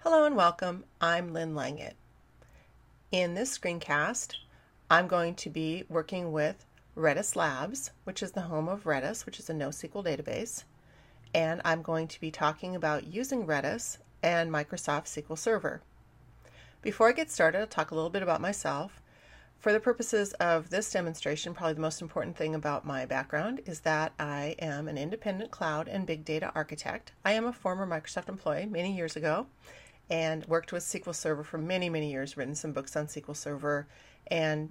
Hello and welcome. I'm Lynn Langit. In this screencast, I'm going to be working with Redis Labs, which is the home of Redis, which is a NoSQL database, and I'm going to be talking about using Redis and Microsoft SQL Server. Before I get started, I'll talk a little bit about myself. For the purposes of this demonstration, probably the most important thing about my background is that I am an independent cloud and big data architect. I am a former Microsoft employee many years ago and worked with SQL Server for many, many years, written some books on SQL Server and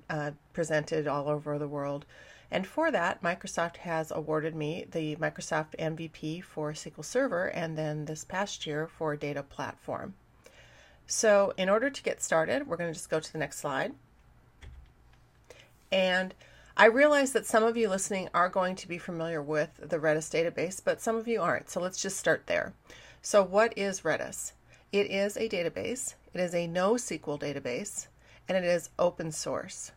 presented all over the world. And for that, Microsoft has awarded me the Microsoft MVP for SQL Server and then this past year for Data Platform. So in order to get started, we're going to just go to the next slide. And I realize that some of you listening are going to be familiar with the Redis database, but some of you aren't. So let's just start there. So what is Redis? It is a database. It is a NoSQL database, and it is open source.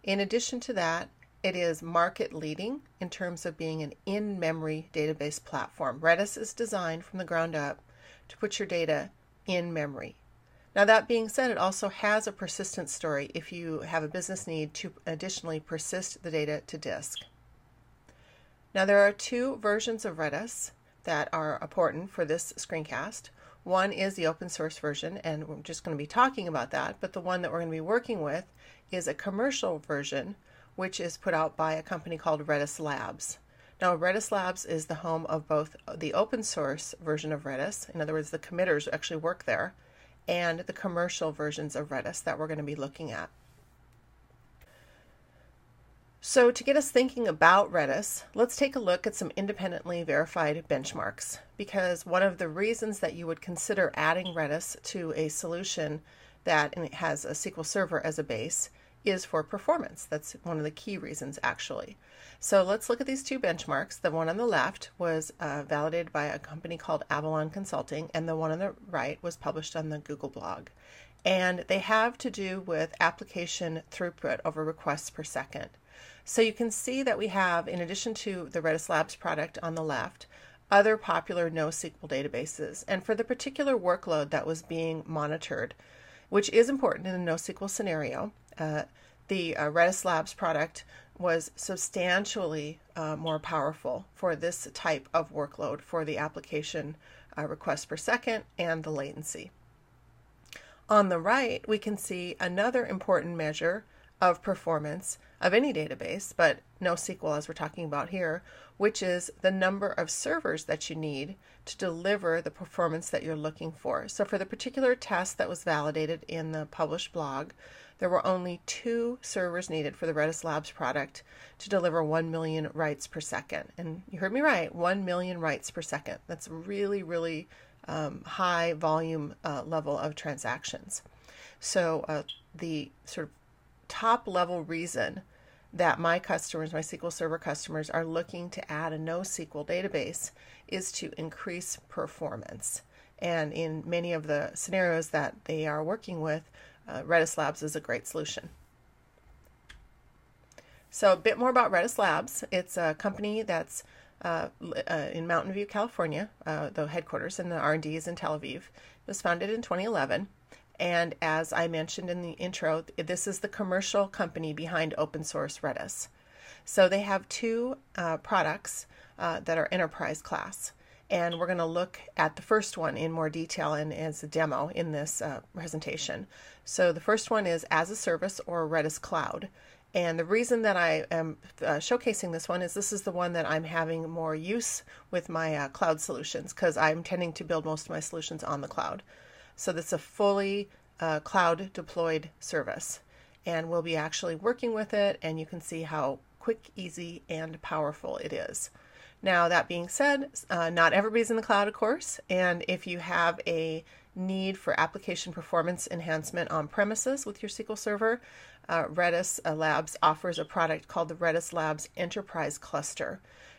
In addition to that, it is market leading in terms of being an in-memory database platform. Redis is designed from the ground up to put your data in memory. Now that being said, it also has a persistent story if you have a business need to additionally persist the data to disk. Now there are two versions of Redis that are important for this screencast. One is the open source version, and we're just going to be talking about that, but the one that we're going to be working with is a commercial version, which is put out by a company called Redis Labs. Now, Redis Labs is the home of both the open source version of Redis, in other words, the committers actually work there, and the commercial versions of Redis that we're going to be looking at. So to get us thinking about Redis, let's take a look at some independently verified benchmarks, because one of the reasons that you would consider adding Redis to a solution that has a SQL Server as a base is for performance. That's one of the key reasons, actually. So let's look at these two benchmarks. The one on the left was validated by a company called Avalon Consulting, and the one on the right was published on the Google blog. And they have to do with application throughput over requests per second. So you can see that we have, in addition to the Redis Labs product on the left, other popular NoSQL databases. And for the particular workload that was being monitored, which is important in a NoSQL scenario, the Redis Labs product was substantially more powerful for this type of workload for the application requests per second and the latency. On the right, we can see another important measure of performance of any database, but NoSQL as we're talking about here, which is the number of servers that you need to deliver the performance that you're looking for. So for the particular test that was validated in the published blog, there were only 2 servers needed for the Redis Labs product to deliver 1 million writes per second. And you heard me right, 1 million writes per second. That's a really, really high volume level of transactions. So the sort of top level reason that my customers, my SQL Server customers, are looking to add a NoSQL database is to increase performance. And in many of the scenarios that they are working with, Redis Labs is a great solution. So a bit more about Redis Labs. It's a company that's in Mountain View, California, the headquarters, and the R&D is in Tel Aviv. It was founded in 2011. And as I mentioned in the intro, this is the commercial company behind open source Redis. So they have 2 products that are enterprise class. And we're going to look at the first one in more detail and as a demo in this presentation. So the first one is as a service or Redis Cloud. And the reason that I am showcasing this one is this is the one that I'm having more use with my cloud solutions, because I'm tending to build most of my solutions on the cloud. So that's a fully cloud deployed service, and we'll be actually working with it, and you can see how quick, easy, and powerful it is. Now that being said, not everybody's in the cloud, of course, and if you have a need for application performance enhancement on premises with your SQL Server, Redis Labs offers a product called the Redis Labs Enterprise Cluster.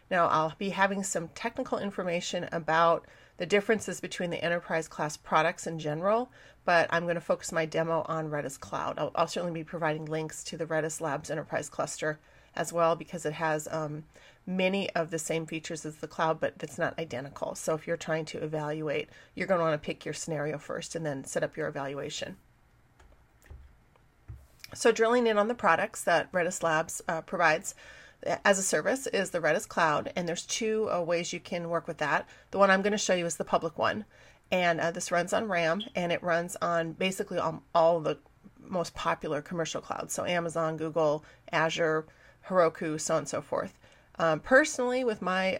Now I'll be having some technical information about the differences between the enterprise class products in general, but I'm going to focus my demo on Redis Cloud. I'll certainly be providing links to the Redis Labs Enterprise Cluster as well, because it has many of the same features as the cloud, but it's not identical. So if you're trying to evaluate, you're going to want to pick your scenario first and then set up your evaluation. So drilling in on the products that Redis Labs provides as a service is the Redis Cloud, and there's two ways you can work with that. The one I'm going to show you is the public one, and this runs on RAM, and it runs on basically all the most popular commercial clouds, so Amazon, Google, Azure, Heroku, so on and so forth. Personally, with my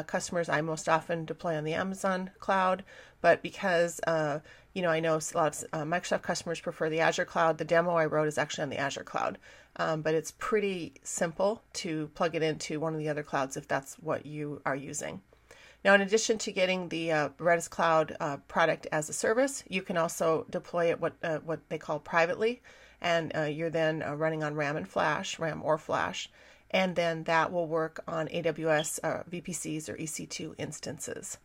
customers, I most often deploy on the Amazon cloud, but because I know a lot of Microsoft customers prefer the Azure cloud, the demo I wrote is actually on the Azure cloud, but it's pretty simple to plug it into one of the other clouds if that's what you are using. Now, in addition to getting the Redis Cloud product as a service, you can also deploy it what they call privately, and you're then running on RAM or Flash, and then that will work on AWS VPCs or EC2 instances.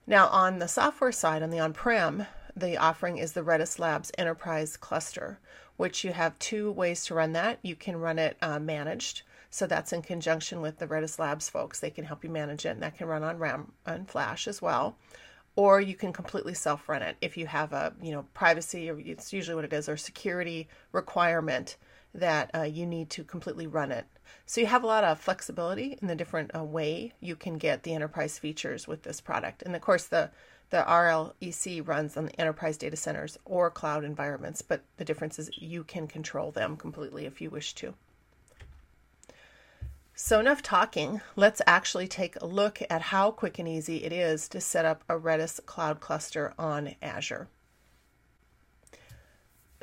Now, on the software side, on the on-prem, the offering is the Redis Labs Enterprise Cluster, which you have two ways to run that. You can run it managed. So that's in conjunction with the Redis Labs folks. They can help you manage it, and that can run on RAM and Flash as well. Or you can completely self-run it if you have a privacy, or it's usually what it is, or security requirement that you need to completely run it. So you have a lot of flexibility in the different way you can get the enterprise features with this product. And of course, the RLEC runs on the enterprise data centers or cloud environments, but the difference is you can control them completely if you wish to. So enough talking, let's actually take a look at how quick and easy it is to set up a Redis cloud cluster on Azure.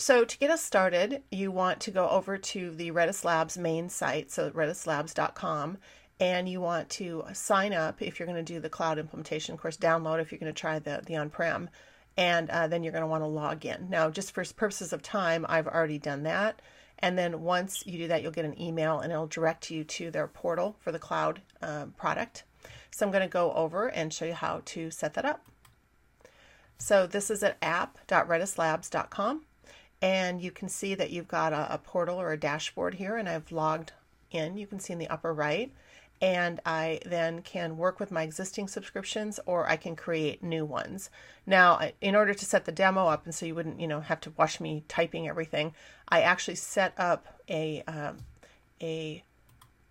So to get us started, you want to go over to the Redis Labs main site, so redislabs.com, and you want to sign up if you're going to do the cloud implementation. Of course, download if you're going to try the on-prem, and then you're going to want to log in. Now, just for purposes of time, I've already done that. And then once you do that, you'll get an email and it'll direct you to their portal for the cloud product. So I'm going to go over and show you how to set that up. So this is at app.redislabs.com, and you can see that you've got a portal or a dashboard here, and I've logged in. You can see in the upper right, and I then can work with my existing subscriptions, or I can create new ones. Now, in order to set the demo up, and so you wouldn't have to watch me typing everything, I actually set up a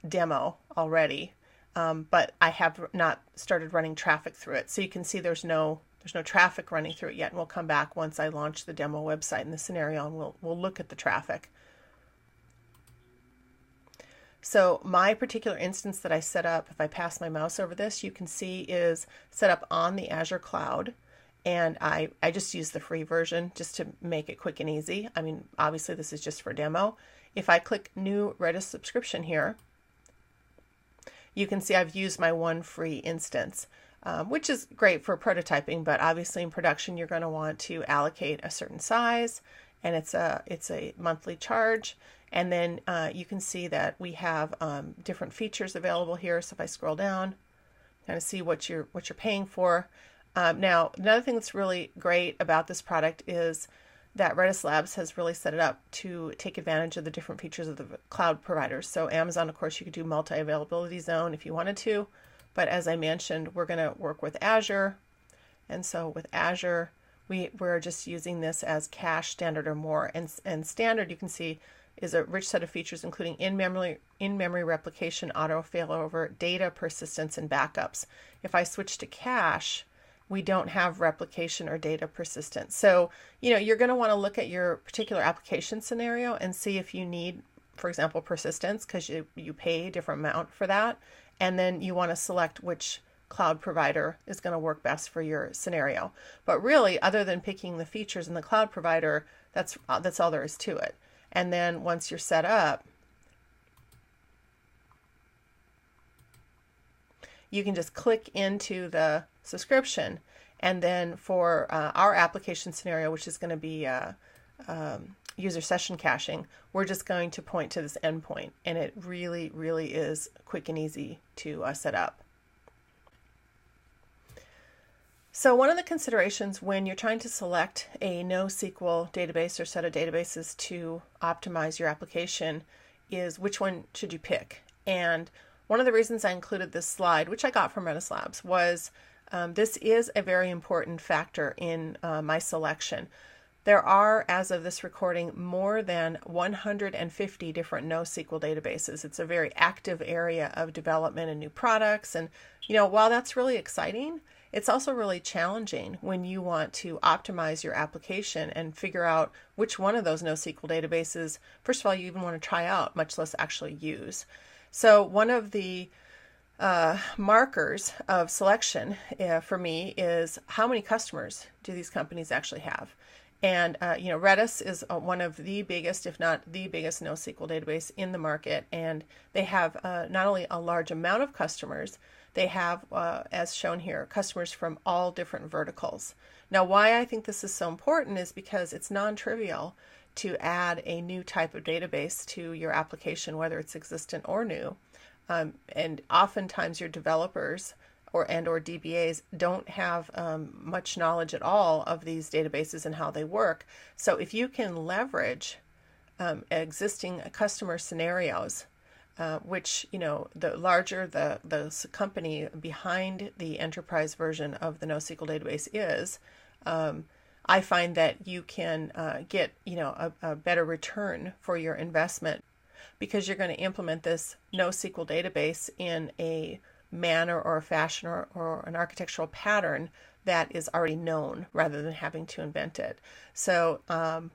demo already, but I have not started running traffic through it. So you can see there's no traffic running through it yet, and we'll come back once I launch the demo website in the scenario, and we'll look at the traffic. So my particular instance that I set up, if I pass my mouse over this, you can see is set up on the Azure cloud. And I just use the free version just to make it quick and easy. I mean, obviously this is just for demo. If I click new Redis subscription here, you can see I've used my one free instance, which is great for prototyping, but obviously in production, you're going to want to allocate a certain size, and it's a monthly charge. And then you can see that we have different features available here. So if I scroll down, kind of see what you're paying for. Now, another thing that's really great about this product is that Redis Labs has really set it up to take advantage of the different features of the cloud providers. So Amazon, of course, you could do multi-availability zone if you wanted to, but as I mentioned, we're going to work with Azure. And so with Azure, we're just using this as cache, standard, or more. And standard, you can see, is a rich set of features including in-memory replication, auto failover, data persistence, and backups. If I switch to cache, we don't have replication or data persistence. So, you're going to want to look at your particular application scenario and see if you need, for example, persistence, because you pay a different amount for that. And then you want to select which cloud provider is going to work best for your scenario. But really, other than picking the features in the cloud provider, that's all there is to it. And then once you're set up, you can just click into the subscription. And then for our application scenario, which is going to be user session caching, we're just going to point to this endpoint. And it really, really is quick and easy to set up. So one of the considerations when you're trying to select a NoSQL database or set of databases to optimize your application is which one should you pick. And one of the reasons I included this slide, which I got from Redis Labs, was this is a very important factor in my selection. There are, as of this recording, more than 150 different NoSQL databases. It's a very active area of development and new products. And, while that's really exciting, it's also really challenging when you want to optimize your application and figure out which one of those NoSQL databases, first of all, you even want to try out, much less actually use. So one of the markers of selection for me is how many customers do these companies actually have. And, Redis is one of the biggest, if not the biggest NoSQL database in the market. And they have not only a large amount of customers, they have, as shown here, customers from all different verticals. Now, why I think this is so important is because it's non-trivial to add a new type of database to your application, whether it's existent or new. And oftentimes your developers or DBAs don't have much knowledge at all of these databases and how they work. So if you can leverage existing customer scenarios, which, the larger the company behind the enterprise version of the NoSQL database is, I find that you can get, a better return for your investment, because you're going to implement this NoSQL database in a manner or a fashion or an architectural pattern that is already known rather than having to invent it. So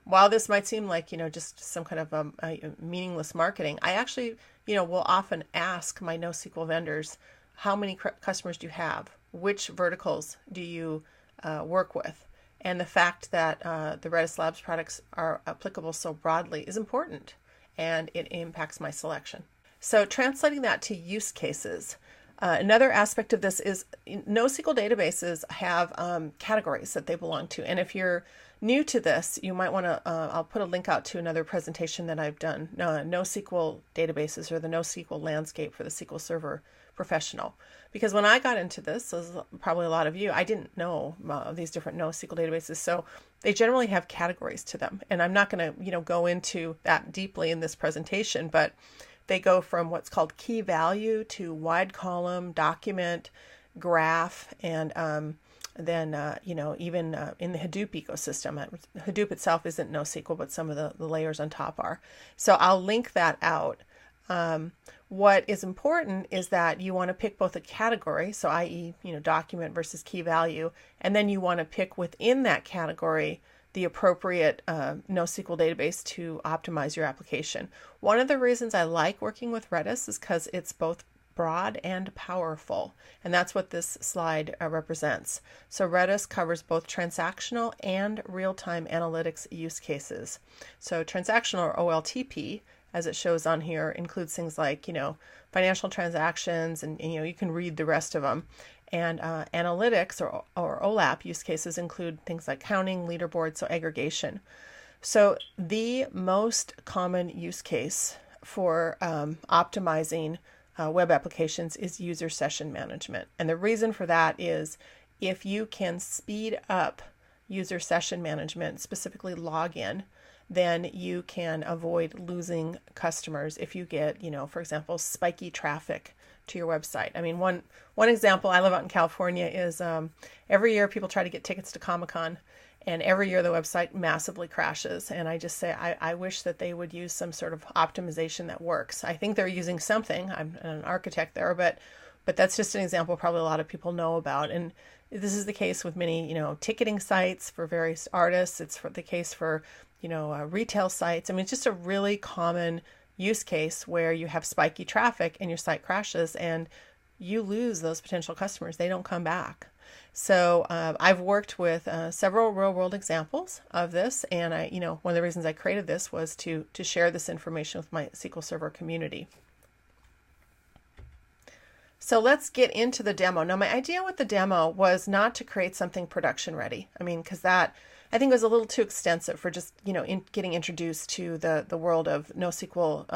while this might seem like, just some kind of meaningless marketing, I actually, will often ask my NoSQL vendors, how many customers do you have? Which verticals do you work with? And the fact that the Redis Labs products are applicable so broadly is important, and it impacts my selection. So translating that to use cases, another aspect of this is NoSQL databases have categories that they belong to. And if you're new to this, you might want to, I'll put a link out to another presentation that I've done, NoSQL databases, or the NoSQL landscape for the SQL Server professional. Because when I got into this, as probably a lot of you, I didn't know these different NoSQL databases. So they generally have categories to them. And I'm not going to, go into that deeply in this presentation, but they go from what's called key value to wide column, document, graph, and then, even in the Hadoop ecosystem. Hadoop itself isn't NoSQL, but some of the layers on top are. So I'll link that out. What is important is that you want to pick both a category, so i.e., document versus key value, and then you want to pick within that category the appropriate NoSQL database to optimize your application. One of the reasons I like working with Redis is because it's both broad and powerful, and that's what this slide represents. So Redis covers both transactional and real-time analytics use cases. So transactional, or OLTP, as it shows on here, includes things like, financial transactions, and, you can read the rest of them. And analytics, or OLAP use cases, include things like counting, leaderboards, so aggregation. So the most common use case for optimizing web applications is user session management. And the reason for that is if you can speed up user session management, specifically login, then you can avoid losing customers if you get, for example, spiky traffic to your website. I mean, one example, I live out in California, is every year people try to get tickets to Comic-Con, and every year the website massively crashes. And I just say, I wish that they would use some sort of optimization that works. I think they're using something. I'm an architect there, but that's just an example probably a lot of people know about. And this is the case with many, ticketing sites for various artists. It's the case for, retail sites. I mean, it's just a really common use case where you have spiky traffic and your site crashes and you lose those potential customers. They don't come back. So I've worked with several real-world examples of this, and one of the reasons I created this was to share this information with my SQL Server community. So let's get into the demo. Now, my idea with the demo was not to create something production ready. I mean, because that I think was a little too extensive for just, getting introduced to the world of NoSQL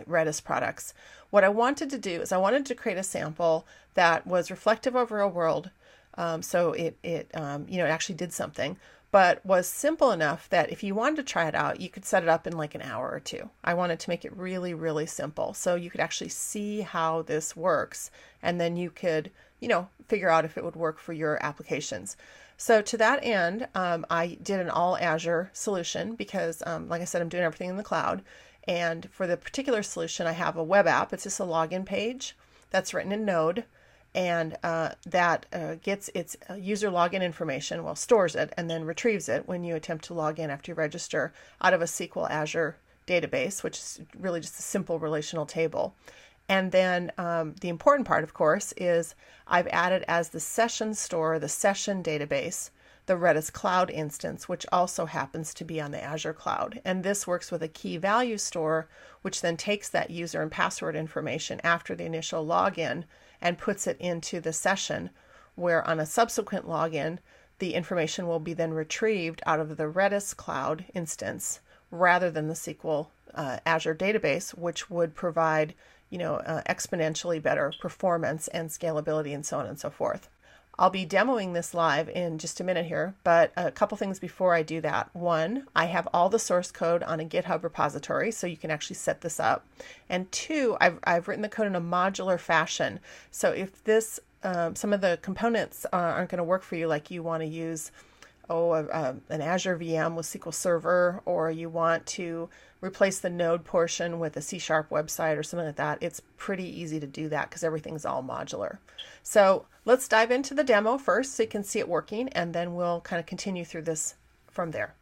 Redis products. What I wanted to do is I wanted to create a sample that was reflective of real world. So it actually did something, but was simple enough that if you wanted to try it out, you could set it up in like an hour or two. I wanted to make it really, really simple so you could actually see how this works, and then you could, figure out if it would work for your applications. So to that end, I did an all Azure solution because, like I said, I'm doing everything in the cloud. And for the particular solution, I have a web app. It's just a login page that's written in Node, and that gets its user login information, stores it, and then retrieves it when you attempt to log in after you register out of a SQL Azure database, which is really just a simple relational table. And then the important part, of course, is I've added as the session store, the session database, the Redis cloud instance, which also happens to be on the Azure cloud. And this works with a key value store, which then takes that user and password information after the initial login and puts it into the session, where on a subsequent login, the information will be then retrieved out of the Redis cloud instance rather than the SQL Azure database, which would provide exponentially better performance and scalability and so on and so forth. I'll be demoing this live in just a minute here, but a couple things before I do that. One, I have all the source code on a GitHub repository, so you can actually set this up. And two, I've written the code in a modular fashion. So if this, some of the components aren't going to work for you, like you want to use an Azure VM with SQL Server, or you want to replace the Node portion with a C# website or something like that, it's pretty easy to do that because everything's all modular. So let's dive into the demo first so you can see it working, and then we'll kind of continue through this from there.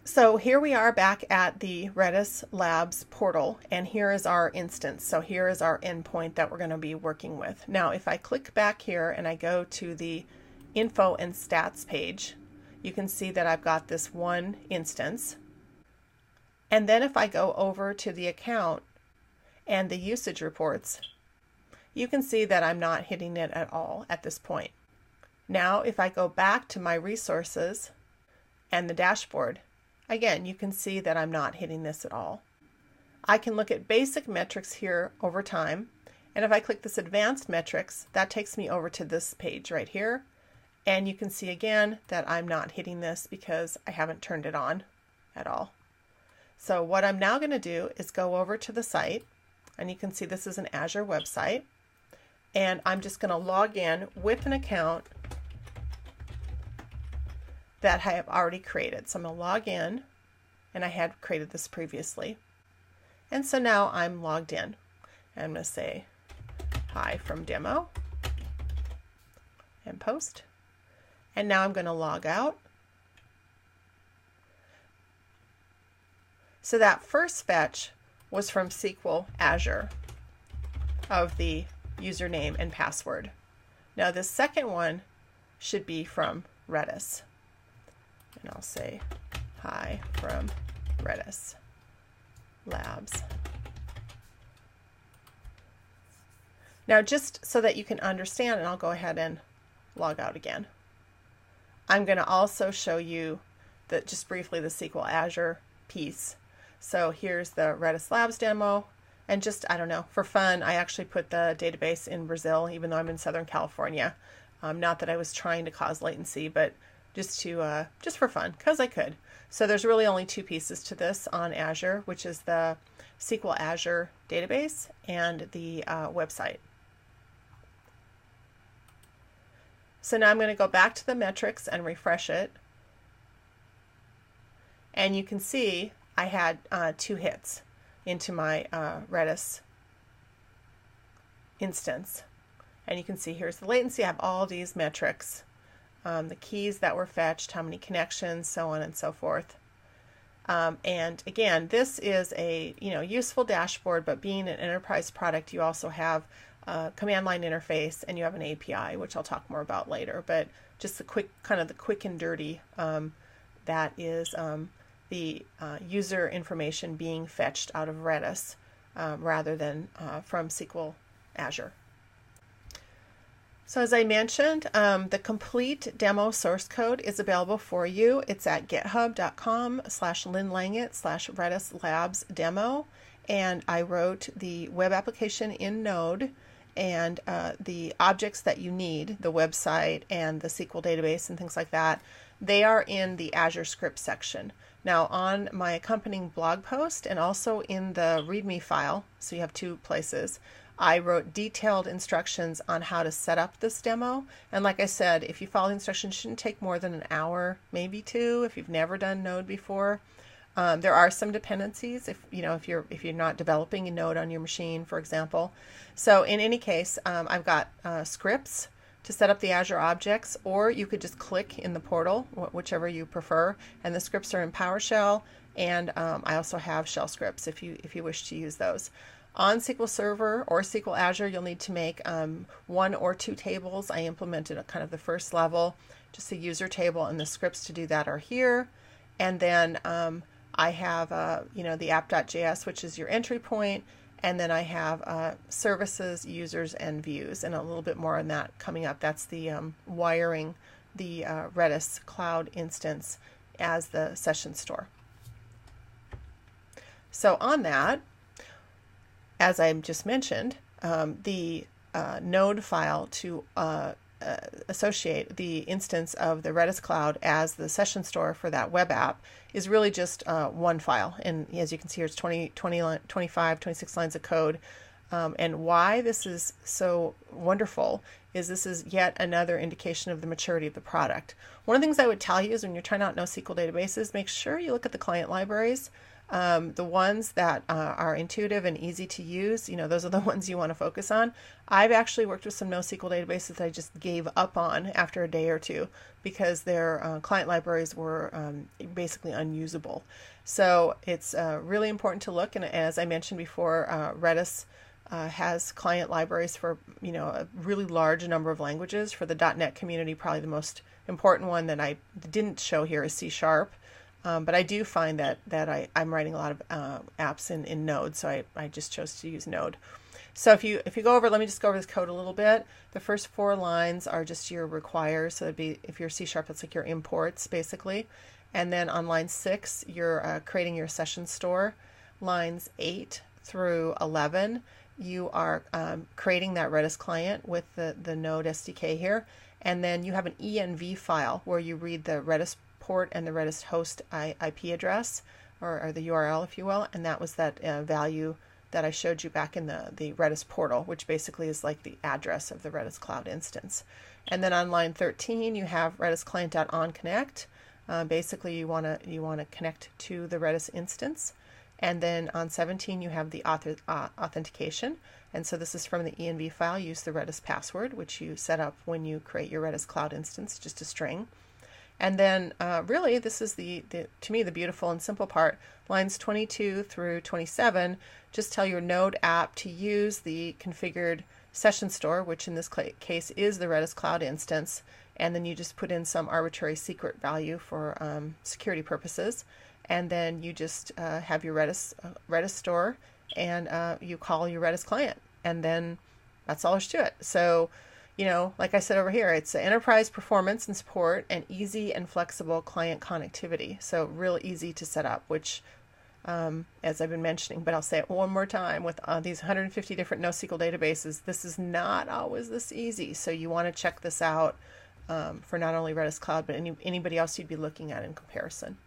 So here we are back at the Redis Labs portal, and here is our instance. So here is our endpoint that we're going to be working with. Now, if I click back here and I go to the info and stats page, you can see that I've got this one instance. And then if I go over to the account and the usage reports, you can see that I'm not hitting it at all at this point. Now, if I go back to my resources and the dashboard, again, you can see that I'm not hitting this at all. I can look at basic metrics here over time. And if I click this advanced metrics, that takes me over to this page right here. And you can see again that I'm not hitting this because I haven't turned it on at all. So what I'm now going to do is go over to the site, and you can see this is an Azure website, and I'm just going to log in with an account that I have already created. So I'm going to log in, and I had created this previously. And so now I'm logged in. And I'm going to say hi from demo and post. And now I'm going to log out. So that first fetch was from SQL Azure of the username and password. Now this second one should be from Redis. And I'll say hi from Redis Labs. Now just so that you can understand, and I'll go ahead and log out again, I'm going to also show you just briefly the SQL Azure piece. So here's the Redis Labs demo, and just, I don't know, for fun, I actually put the database in Brazil, even though I'm in Southern California. Not that I was trying to cause latency, but just for fun, because I could. So there's really only two pieces to this on Azure, which is the SQL Azure database and the website. So now I'm going to go back to the metrics and refresh it. And you can see I had 2 hits into my Redis instance. And you can see here's the latency. I have all these metrics, the keys that were fetched, how many connections, so on and so forth. And again, this is a useful dashboard, but being an enterprise product, you also have a command line interface and you have an API, which I'll talk more about later. But just the quick and dirty, that is the user information being fetched out of Redis rather than from SQL Azure. So as I mentioned, the complete demo source code is available for you. It's at github.com/linlanget/Redis Labs demo. And I wrote the web application in Node and the objects that you need, the website and the SQL database and things like that. they are in the Azure script section. Now on my accompanying blog post and also in the README file, so you have two places, I wrote detailed instructions on how to set up this demo. And like I said, if you follow the instructions, it shouldn't take more than an hour, maybe two, if you've never done Node before. There are some dependencies if you're not developing a Node on your machine, for example. So in any case, I've got scripts to set up the Azure objects, or you could just click in the portal, whichever you prefer. And the scripts are in PowerShell, and I also have shell scripts if you wish to use those. On SQL Server or SQL Azure, you'll need to make one or two tables. I implemented a kind of the first level, just a user table, and the scripts to do that are here. And then I have the app.js, which is your entry point, and then I have services, users, and views, and a little bit more on that coming up. That's the wiring the Redis cloud instance as the session store. So on that, as I just mentioned, the Node file to associate the instance of the Redis cloud as the session store for that web app is really just one file. And as you can see here, it's 25, 26 lines of code. And why this is so wonderful is this is yet another indication of the maturity of the product. One of the things I would tell you is when you're trying out NoSQL databases, make sure you look at the client libraries. The ones that are intuitive and easy to use, those are the ones you want to focus on. I've actually worked with some NoSQL databases that I just gave up on after a day or two because their client libraries were basically unusable. So it's really important to look, and as I mentioned before, Redis has client libraries for a really large number of languages. For the .NET community, probably the most important one that I didn't show here is C#. But I do find that I'm writing a lot of apps in Node, so I just chose to use Node. So if you go over, let me just go over this code a little bit. The first 4 lines are just your requires, so it'd be, if you're C#, it's like your imports basically. And then on line 6, you're creating your session store. Lines 8 through 11, you are creating that Redis client with the Node SDK here. And then you have an env file where you read the Redis port and the Redis host IP address, or the URL, if you will, and that was that value that I showed you back in the Redis portal, which basically is like the address of the Redis cloud instance. And then on line 13, you have Redis client.onConnect. Basically, you want to connect to the Redis instance. And then on 17, you have the authentication. And so this is from the env file. Use the Redis password, which you set up when you create your Redis cloud instance, just a string. And then really this is to me the beautiful and simple part. Lines 22 through 27 just tell your Node app to use the configured session store, which in this case is the Redis cloud instance, and then you just put in some arbitrary secret value for security purposes, and then you just have your Redis store, and you call your Redis client, and then that's all there's to it. So like I said over here, it's enterprise performance and support and easy and flexible client connectivity. So real easy to set up, which, as I've been mentioning, but I'll say it one more time, with these 150 different NoSQL databases, this is not always this easy. So you want to check this out for not only Redis Cloud, but anybody else you'd be looking at in comparison.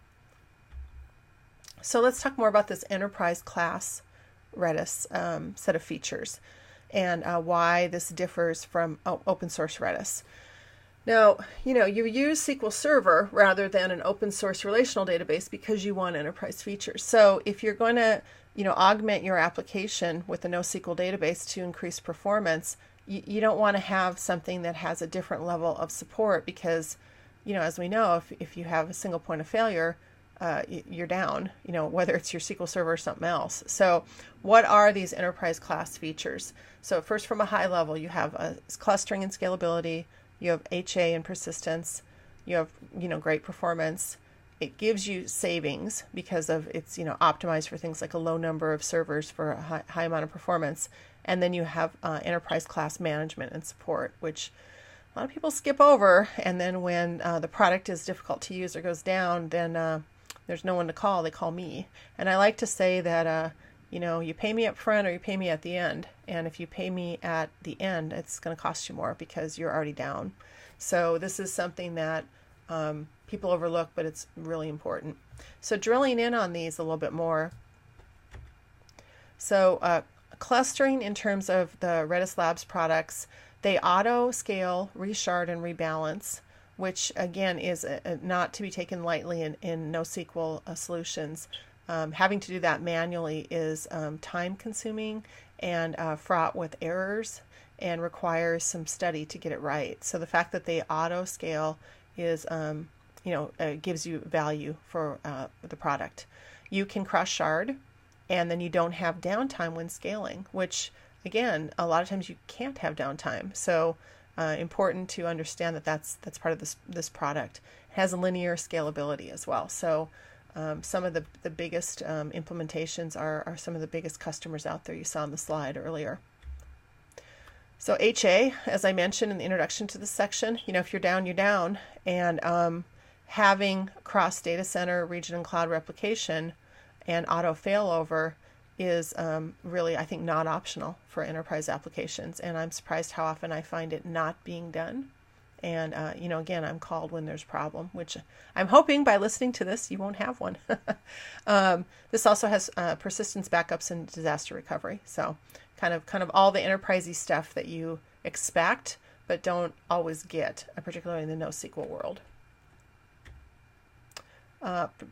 So let's talk more about this enterprise class Redis set of features, and why this differs from open source Redis. Now, you use SQL Server rather than an open source relational database because you want enterprise features. So if you're going to, augment your application with a NoSQL database to increase performance, you don't want to have something that has a different level of support because, as we know, if you have a single point of failure, you're down, whether it's your SQL Server or something else. So what are these enterprise class features? So first, from a high level, you have clustering and scalability, you have HA and persistence, you have, great performance. It gives you savings because of it's, optimized for things like a low number of servers for a high amount of performance. And then you have enterprise class management and support, which a lot of people skip over. And then when the product is difficult to use or goes down, then there's no one to call. They call me. And I like to say that, you pay me up front or you pay me at the end. And if you pay me at the end, it's going to cost you more because you're already down. So this is something that people overlook, but it's really important. So drilling in on these a little bit more. So clustering in terms of the Redis Labs products, they auto scale, reshard, and rebalance, which again is not to be taken lightly in NoSQL solutions. Having to do that manually is time consuming and fraught with errors and requires some study to get it right. So the fact that they auto scale is, gives you value for the product. You can cross shard, and then you don't have downtime when scaling, which again, a lot of times you can't have downtime. So important to understand that that's part of this product. It has a linear scalability as well. So some of the biggest implementations are some of the biggest customers out there you saw on the slide earlier. So HA, as I mentioned in the introduction to this section, if you're down, you're down. And having cross data center, region, and cloud replication and auto failover is really, I think, not optional for enterprise applications. And I'm surprised how often I find it not being done. And, again, I'm called when there's a problem, which I'm hoping by listening to this, you won't have one. This also has persistence backups and disaster recovery. So kind of all the enterprisey stuff that you expect, but don't always get, particularly in the NoSQL world.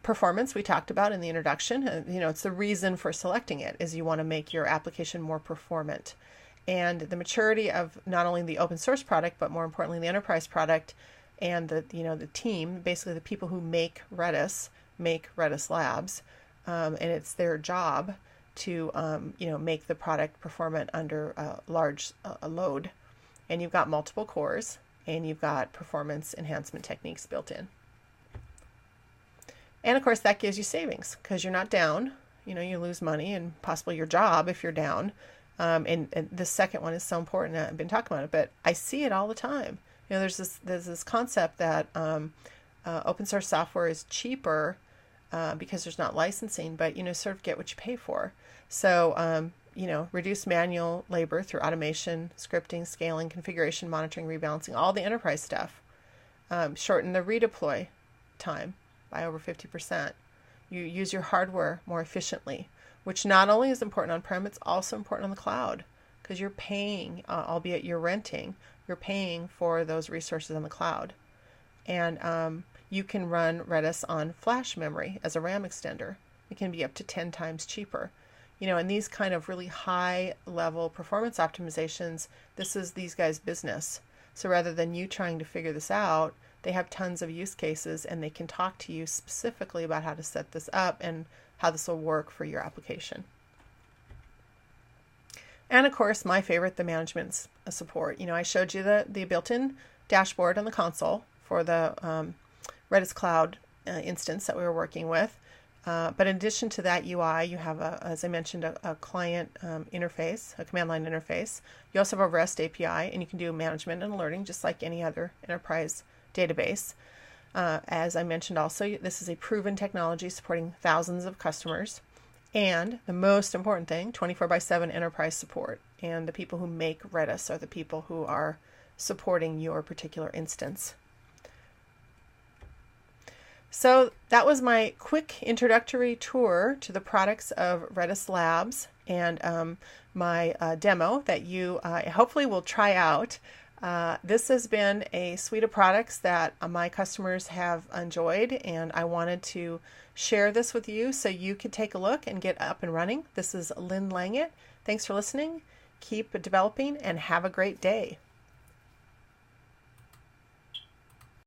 Performance we talked about in the introduction. It's the reason for selecting it is you want to make your application more performant. And the maturity of not only the open source product, but more importantly, the enterprise product and the team, basically the people who make Redis Labs, and it's their job to make the product performant under a large load. And you've got multiple cores, and you've got performance enhancement techniques built in. And of course, that gives you savings because you're not down. You lose money and possibly your job if you're down. And the second one is so important. I've been talking about it, but I see it all the time. There's this concept that open source software is cheaper because there's not licensing, but sort of get what you pay for. So reduce manual labor through automation, scripting, scaling, configuration, monitoring, rebalancing, all the enterprise stuff. Shorten the redeploy time by over 50%. You use your hardware more efficiently, which not only is important on-prem, it's also important on the cloud because you're paying, albeit you're renting, you're paying for those resources on the cloud. And you can run Redis on flash memory as a RAM extender. It can be up to 10 times cheaper. And these kind of really high-level performance optimizations, this is these guys' business. So rather than you trying to figure this out, they have tons of use cases and they can talk to you specifically about how to set this up and how this will work for your application. And of course, my favorite, the management support. I showed you the built-in dashboard on the console for the Redis Cloud instance that we were working with. But in addition to that UI, you have, as I mentioned, a client interface, a command line interface. You also have a REST API, and you can do management and alerting just like any other enterprise database. As I mentioned also, this is a proven technology supporting thousands of customers. And the most important thing, 24/7 enterprise support. And the people who make Redis are the people who are supporting your particular instance. So that was my quick introductory tour to the products of Redis Labs and my demo that you hopefully will try out. This has been a suite of products that my customers have enjoyed, and I wanted to share this with you so you could take a look and get up and running. This is Lynn Langit. Thanks for listening. Keep developing and have a great day.